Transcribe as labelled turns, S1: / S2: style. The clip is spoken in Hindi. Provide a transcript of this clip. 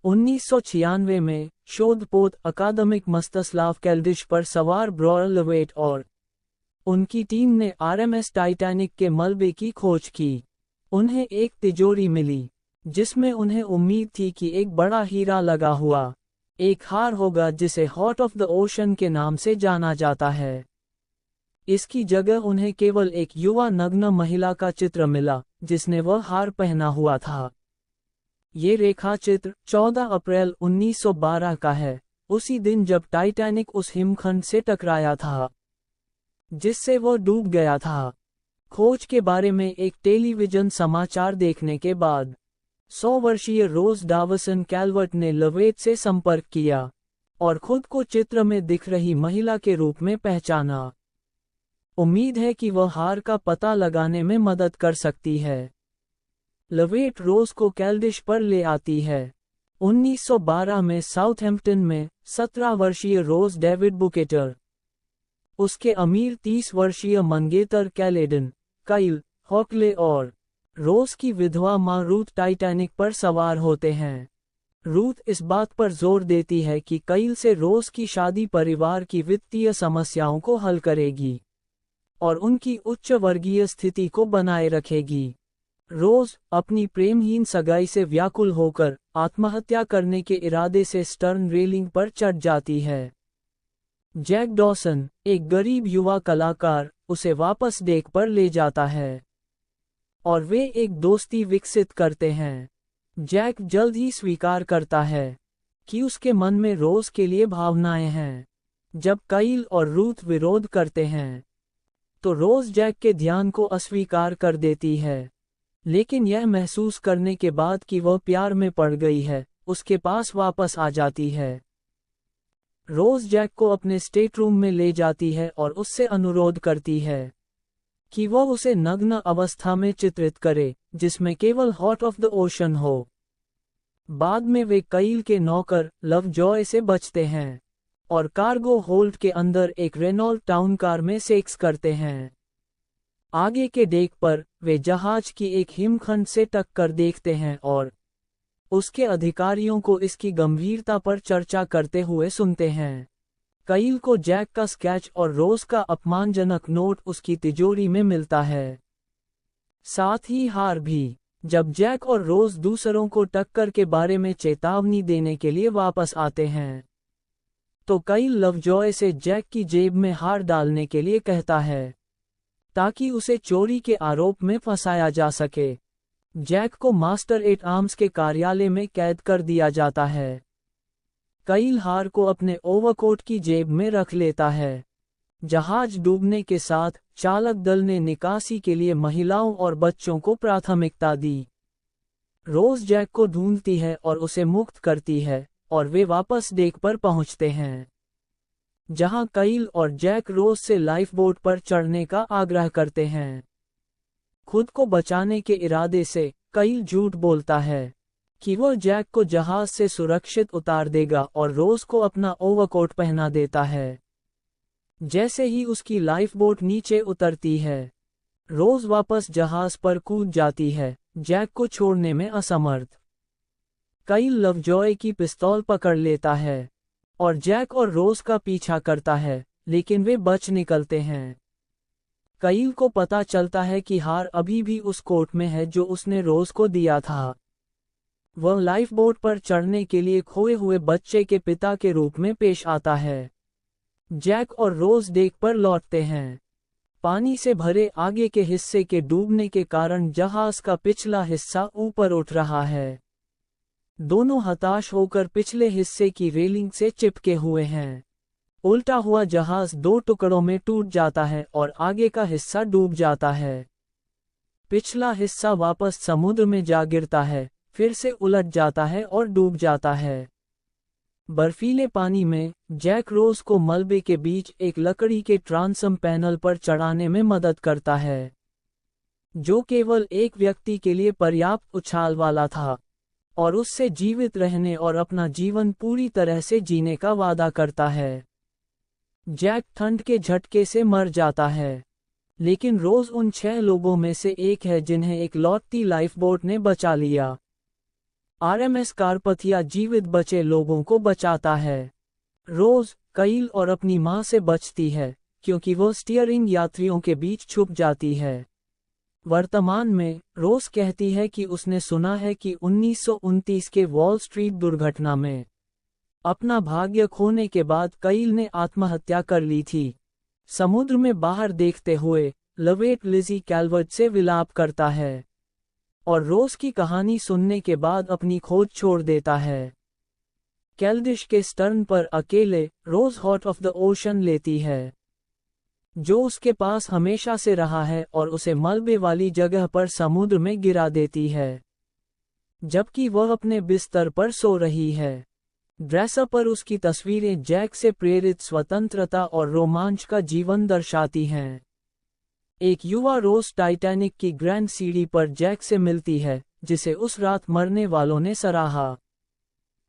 S1: 1996 में शोधपोत अकादमिक मस्तिस्लाव कैल्डिश पर सवार ब्रॉयल लवेट और उनकी टीम ने आरएमएस टाइटैनिक के मलबे की खोज की। उन्हें एक तिजोरी मिली जिसमें उन्हें उम्मीद थी कि एक बड़ा हीरा लगा हुआ एक हार होगा जिसे हार्ट ऑफ द ओशन के नाम से जाना जाता है। इसकी जगह उन्हें केवल एक युवा नग्न महिला का चित्र मिला जिसने वह हार पहना हुआ था। ये रेखा चित्र 14 अप्रैल 1912 का है, उसी दिन जब टाइटैनिक उस हिमखंड से टकराया था जिससे वह डूब गया था। खोज के बारे में एक टेलीविजन समाचार देखने के बाद 100 वर्षीय रोज डावसन कैल्वर्ट ने लवेट से संपर्क किया और खुद को चित्र में दिख रही महिला के रूप में पहचाना। उम्मीद है कि वह हार का पता लगाने में मदद कर सकती है। लवेट रोज को कैल्डिश पर ले आती है। 1912 में साउथहैम्पटन में 17 वर्षीय रोज डेविड बुकेटर, उसके अमीर 30 वर्षीय मंगेतर कैलेडन, काइल, हॉकले और रोज की विधवा मां रूथ टाइटैनिक पर सवार होते हैं। रूथ इस बात पर जोर देती है कि काइल से रोज की शादी परिवार की वित्तीय समस्याओं को हल करेगी और उनकी उच्च वर्गीय स्थिति को बनाए रखेगी। रोज अपनी प्रेमहीन सगाई से व्याकुल होकर आत्महत्या करने के इरादे से स्टर्न रेलिंग पर चढ़ जाती है। जैक डॉसन, एक गरीब युवा कलाकार, उसे वापस डेक पर ले जाता है और वे एक दोस्ती विकसित करते हैं। जैक जल्द ही स्वीकार करता है कि उसके मन में रोज के लिए भावनाएं हैं। जब काइल और रूथ विरोध करते हैं तो रोज जैक के ध्यान को अस्वीकार कर देती है, लेकिन यह महसूस करने के बाद कि वह प्यार में पड़ गई है, उसके पास वापस आ जाती है। रोज जैक को अपने स्टेटरूम में ले जाती है और उससे अनुरोध करती है कि वह उसे नग्न अवस्था में चित्रित करे जिसमें केवल हार्ट ऑफ द ओशन हो। बाद में वे काइल के नौकर लवजॉय से बचते हैं और कार्गो होल्ड के अंदर एक रेनॉल्ट टाउन कार में सेक्स करते हैं। आगे के डेक पर वे जहाज की एक हिमखंड से टक्कर देखते हैं और उसके अधिकारियों को इसकी गंभीरता पर चर्चा करते हुए सुनते हैं। काइल को जैक का स्केच और रोज का अपमानजनक नोट उसकी तिजोरी में मिलता है, साथ ही हार भी। जब जैक और रोज दूसरों को टक्कर के बारे में चेतावनी देने के लिए वापस आते हैं तो काइल लवजॉय से जैक की जेब में हार डालने के लिए कहता है ताकि उसे चोरी के आरोप में फंसाया जा सके। जैक को मास्टर एट आर्म्स के कार्यालय में कैद कर दिया जाता है। काइल हार को अपने ओवरकोट की जेब में रख लेता है। जहाज डूबने के साथ चालक दल ने निकासी के लिए महिलाओं और बच्चों को प्राथमिकता दी। रोज जैक को ढूंढती है और उसे मुक्त करती है और वे वापस डेक पर पहुंचते हैं, जहां काइल और जैक रोज से लाइफबोट पर चढ़ने का आग्रह करते हैं। खुद को बचाने के इरादे से काइल झूठ बोलता है कि वह जैक को जहाज से सुरक्षित उतार देगा और रोज को अपना ओवरकोट पहना देता है। जैसे ही उसकी लाइफबोट नीचे उतरती है, रोज वापस जहाज पर कूद जाती है, जैक को छोड़ने में असमर्थ। काइल लवजॉय की पिस्तौल पकड़ लेता है और जैक और रोज का पीछा करता है, लेकिन वे बच निकलते हैं। काइल को पता चलता है कि हार अभी भी उस कोट में है जो उसने रोज को दिया था। वह लाइफबोट पर चढ़ने के लिए खोए हुए बच्चे के पिता के रूप में पेश आता है। जैक और रोज डेक पर लौटते हैं। पानी से भरे आगे के हिस्से के डूबने के कारण जहाज का पिछला हिस्सा ऊपर उठ रहा है। दोनों हताश होकर पिछले हिस्से की रेलिंग से चिपके हुए हैं। उल्टा हुआ जहाज 2 टुकड़ों में टूट जाता है और आगे का हिस्सा डूब जाता है। पिछला हिस्सा वापस समुद्र में जा गिरता है, फिर से उलट जाता है और डूब जाता है। बर्फीले पानी में जैक रोज को मलबे के बीच एक लकड़ी के ट्रांसम पैनल पर चढ़ाने में मदद करता है, जो केवल एक व्यक्ति के लिए पर्याप्त उछाल वाला था, और उससे जीवित रहने और अपना जीवन पूरी तरह से जीने का वादा करता है। जैक ठंड के झटके से मर जाता है, लेकिन रोज उन 6 लोगों में से एक है जिन्हें एक लौटती लाइफबोट ने बचा लिया। आरएमएस कारपथिया जीवित बचे लोगों को बचाता है। रोज, कईल और अपनी मां से बचती है, क्योंकि वो स्टीयरिंग यात्रियों के बीच छुप जाती है। वर्तमान में, रोज कहती है कि उसने सुना है कि 1929 के वॉल स्ट्रीट दुर्घटना में अपना भाग्य खोने के बाद कईल ने आत्महत्या कर ली थी। समुद्र में बाहर देखते हुए, लवेट लिजी कैल्वर्ट से विलाप करता है और रोज की कहानी सुनने के बाद अपनी खोज छोड़ देता है। कैल्डिश के स्टर्न पर अकेले, रोज हार्ट ऑफ द ओशन लेती है, जो उसके पास हमेशा से रहा है, और उसे मलबे वाली जगह पर समुद्र में गिरा देती है, जबकि वह अपने बिस्तर पर सो रही है। ड्रेसर पर उसकी तस्वीरें जैक से प्रेरित स्वतंत्रता और रोमांच का जीवन दर्शाती हैं। एक युवा रोज टाइटैनिक की ग्रैंड सीढ़ी पर जैक से मिलती है, जिसे उस रात मरने वालों ने सराहा।